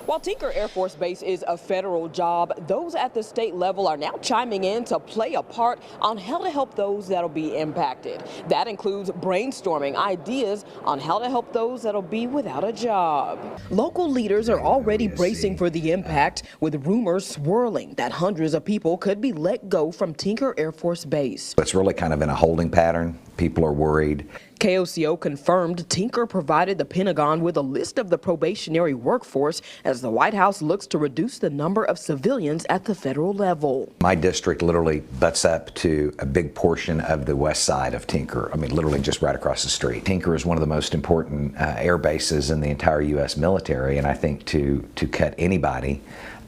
While Tinker Air Force Base is a federal job, those at the state level are now chiming in to play a part on how to help those that'll be impacted. That includes brainstorming ideas on how to help those that'll be without a job. Local leaders are already bracing for the impact, with rumors swirling that hundreds of people could be let go from Tinker Air Force Base. It's really kind of in a holding pattern. People are worried. KOCO confirmed Tinker provided the Pentagon with a list of the probationary workforce as the White House looks to reduce the number of civilians at the federal level. My district literally butts up to a big portion of the west side of Tinker. I mean, literally just right across the street. Tinker is one of the most important air bases in the entire U.S. military, and I think to cut anybody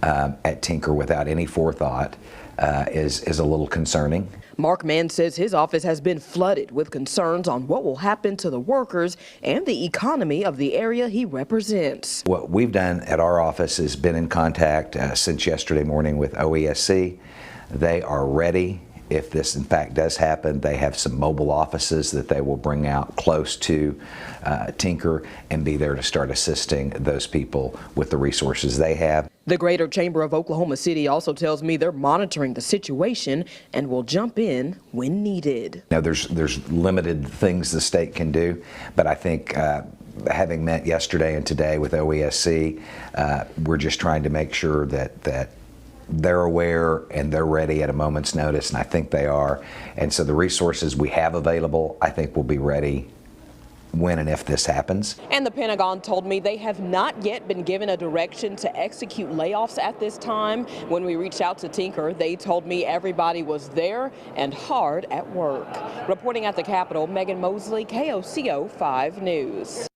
at Tinker without any forethought is a little concerning. Mark Mann says his office has been flooded with concerns on what will happen to the workers and the economy of the area he represents. What we've done at our office has been in contact since yesterday morning with OESC. They are ready. If this in fact does happen, they have some mobile offices that they will bring out close to Tinker and be there to start assisting those people with the resources they have. The Greater Chamber of Oklahoma City also tells me they're monitoring the situation and will jump in when needed. Now, there's limited things the state can do, but I think having met yesterday and today with OESC, we're just trying to make sure that they're aware and they're ready at a moment's notice, and I think they are. And so the resources we have available, I think, will be ready when and if this happens. And the Pentagon told me they have not yet been given a direction to execute layoffs at this time. When we reached out to Tinker, they told me everybody was there and hard at work. Reporting at the Capitol, Megan Mosley, KOCO 5 News.